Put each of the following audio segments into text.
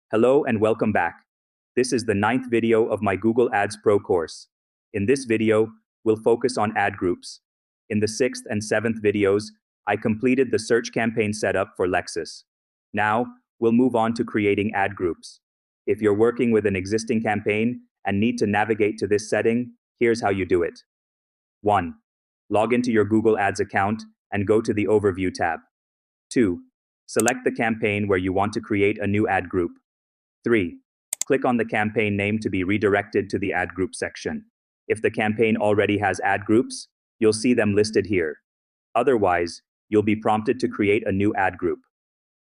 Hello and welcome back. This is the 9th video of my Google Ads Pro course. In this video, we'll focus on ad groups. In the 6th and 7th videos, I completed the search campaign setup for Lexus. Now, we'll move on to creating ad groups. If you're working with an existing campaign and need to navigate to this setting, here's how you do it. 1. Log into your Google Ads account and go to the Overview tab. 2. Select the campaign where you want to create a new ad group. 3. Click on the campaign name to be redirected to the ad group section. If the campaign already has ad groups, you'll see them listed here. Otherwise, you'll be prompted to create a new ad group.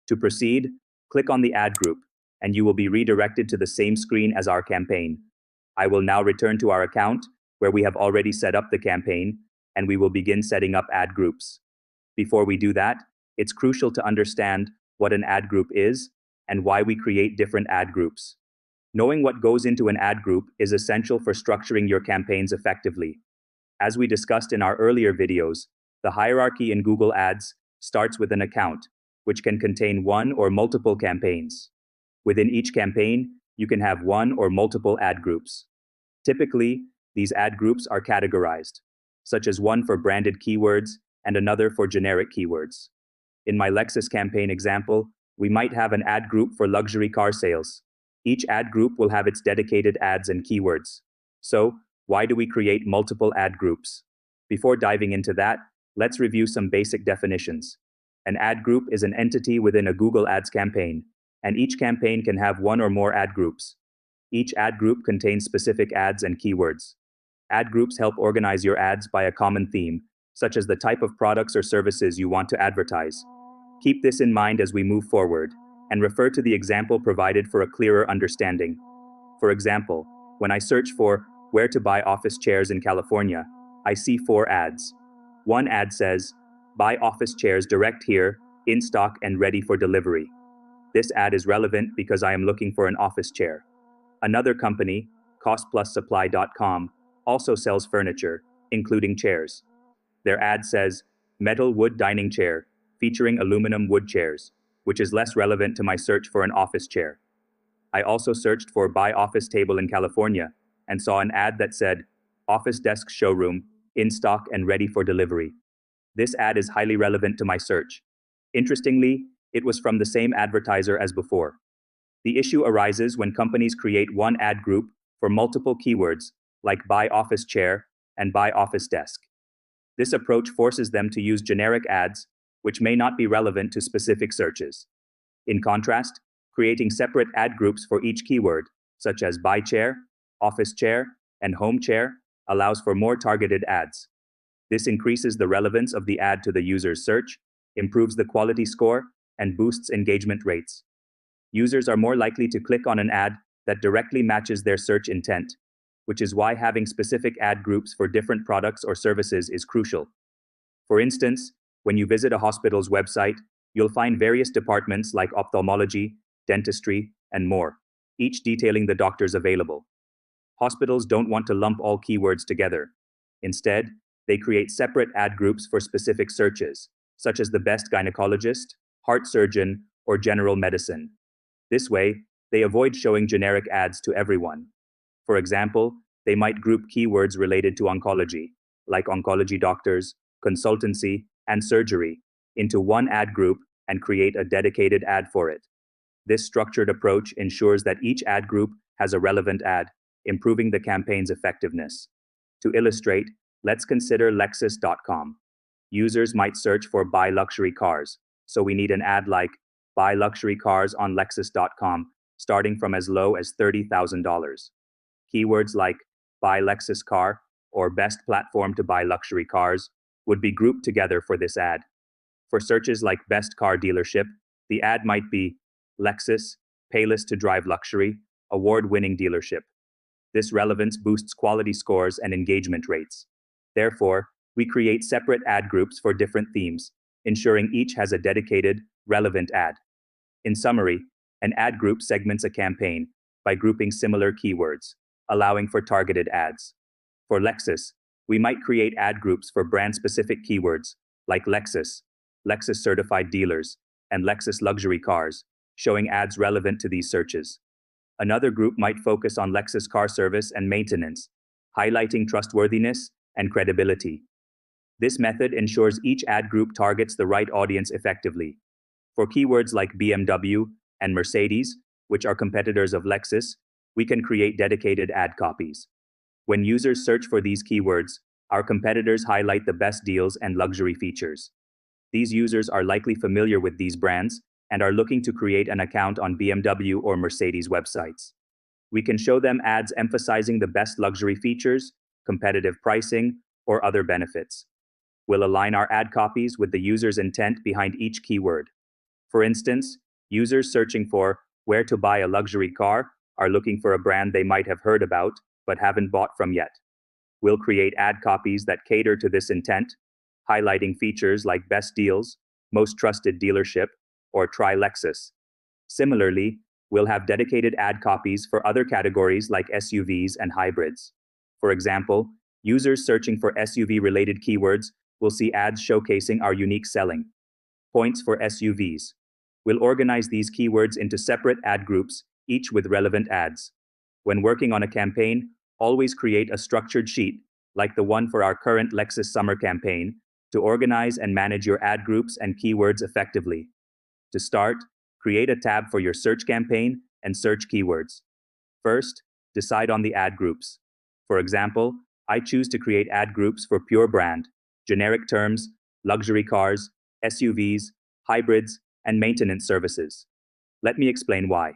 To proceed, click on the ad group, and you will be redirected to the same screen as our campaign. I will now return to our account, where we have already set up the campaign, and we will begin setting up ad groups. Before we do that, it's crucial to understand what an ad group is and why we create different ad groups. Knowing what goes into an ad group is essential for structuring your campaigns effectively. As we discussed in our earlier videos, the hierarchy in Google Ads starts with an account, which can contain one or multiple campaigns. Within each campaign, you can have one or multiple ad groups. Typically, these ad groups are categorized, such as one for branded keywords and another for generic keywords. In my Lexus campaign example, we might have an ad group for luxury car sales. Each ad group will have its dedicated ads and keywords. So, why do we create multiple ad groups? Before diving into that, let's review some basic definitions. An ad group is an entity within a Google Ads campaign, and each campaign can have one or more ad groups. Each ad group contains specific ads and keywords. Ad groups help organize your ads by a common theme, such as the type of products or services you want to advertise. Keep this in mind as we move forward, and refer to the example provided for a clearer understanding. For example, when I search for where to buy office chairs in California, I see 4 ads. One ad says, buy office chairs direct here, in stock and ready for delivery. This ad is relevant because I am looking for an office chair. Another company, costplussupply.com, also sells furniture, including chairs. Their ad says, metal wood dining chair, featuring aluminum wood chairs, which is less relevant to my search for an office chair. I also searched for buy office table in California and saw an ad that said, office desk showroom, in stock and ready for delivery. This ad is highly relevant to my search. Interestingly, it was from the same advertiser as before. The issue arises when companies create one ad group for multiple keywords, like buy office chair and buy office desk. This approach forces them to use generic ads, which may not be relevant to specific searches. In contrast, creating separate ad groups for each keyword, such as buy chair, office chair, and home chair, allows for more targeted ads. This increases the relevance of the ad to the user's search, improves the quality score, and boosts engagement rates. Users are more likely to click on an ad that directly matches their search intent, which is why having specific ad groups for different products or services is crucial. For instance, when you visit a hospital's website, you'll find various departments like ophthalmology, dentistry, and more, each detailing the doctors available. Hospitals don't want to lump all keywords together. Instead, they create separate ad groups for specific searches, such as the best gynecologist, heart surgeon, or general medicine. This way, they avoid showing generic ads to everyone. For example, they might group keywords related to oncology, like oncology doctors, consultancy, and surgery, into one ad group and create a dedicated ad for it. This structured approach ensures that each ad group has a relevant ad, improving the campaign's effectiveness. To illustrate, let's consider Lexus.com. Users might search for buy luxury cars, so we need an ad like buy luxury cars on Lexus.com, starting from as low as $30,000. Keywords like buy Lexus car or best platform to buy luxury cars would be grouped together for this ad. For searches like best car dealership, the ad might be Lexus, payless to drive luxury, award-winning dealership. This relevance boosts quality scores and engagement rates. Therefore, we create separate ad groups for different themes, ensuring each has a dedicated, relevant ad. In summary, an ad group segments a campaign by grouping similar keywords, allowing for targeted ads. For Lexus, we might create ad groups for brand-specific keywords like Lexus, Lexus certified dealers, and Lexus luxury cars, showing ads relevant to these searches. Another group might focus on Lexus car service and maintenance, highlighting trustworthiness and credibility. This method ensures each ad group targets the right audience effectively. For keywords like BMW and Mercedes, which are competitors of Lexus, we can create dedicated ad copies. When users search for these keywords, our competitors highlight the best deals and luxury features. These users are likely familiar with these brands and are looking to create an account on BMW or Mercedes websites. We can show them ads emphasizing the best luxury features, competitive pricing, or other benefits. We'll align our ad copies with the user's intent behind each keyword. For instance, users searching for where to buy a luxury car are looking for a brand they might have heard about but haven't bought from yet. We'll create ad copies that cater to this intent, highlighting features like best deals, most trusted dealership, or try Lexus. Similarly, we'll have dedicated ad copies for other categories like SUVs and hybrids. For example, users searching for SUV-related keywords will see ads showcasing our unique selling points for SUVs. We'll organize these keywords into separate ad groups, each with relevant ads. When working on a campaign, always create a structured sheet, like the one for our current Lexus summer campaign, to organize and manage your ad groups and keywords effectively. To start, create a tab for your search campaign and search keywords. First, decide on the ad groups. For example, I choose to create ad groups for pure brand, generic terms, luxury cars, SUVs, hybrids, and maintenance services. Let me explain why.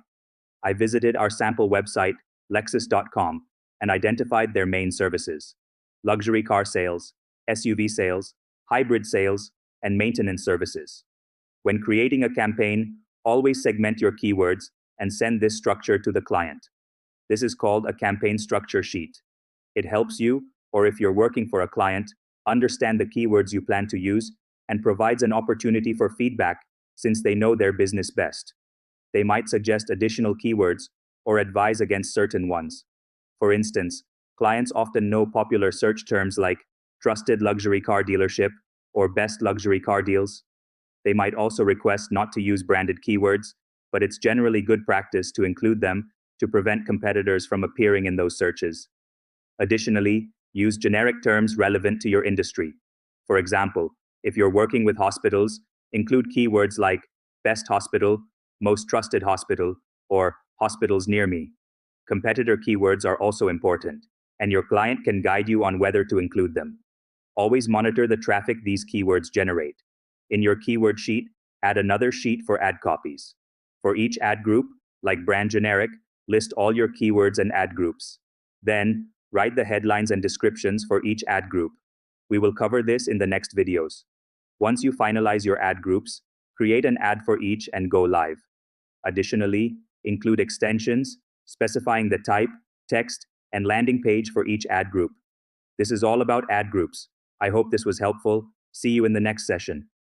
I visited our sample website, Lexus.com, and identified their main services: luxury car sales, SUV sales, hybrid sales, and maintenance services. When creating a campaign, always segment your keywords and send this structure to the client. This is called a campaign structure sheet. It helps you, or if you're working for a client, understand the keywords you plan to use and provides an opportunity for feedback since they know their business best. They might suggest additional keywords or advise against certain ones. For instance, clients often know popular search terms like trusted luxury car dealership or best luxury car deals. They might also request not to use branded keywords, but it's generally good practice to include them to prevent competitors from appearing in those searches. Additionally, use generic terms relevant to your industry. For example, if you're working with hospitals, include keywords like best hospital, most trusted hospital, or hospitals near me. Competitor keywords are also important, and your client can guide you on whether to include them. Always monitor the traffic these keywords generate. In your keyword sheet, add another sheet for ad copies. For each ad group, like brand generic, list all your keywords and ad groups. Then, write the headlines and descriptions for each ad group. We will cover this in the next videos. Once you finalize your ad groups, create an ad for each and go live. Additionally, include extensions, specifying the type, text, and landing page for each ad group. This is all about ad groups. I hope this was helpful. See you in the next session.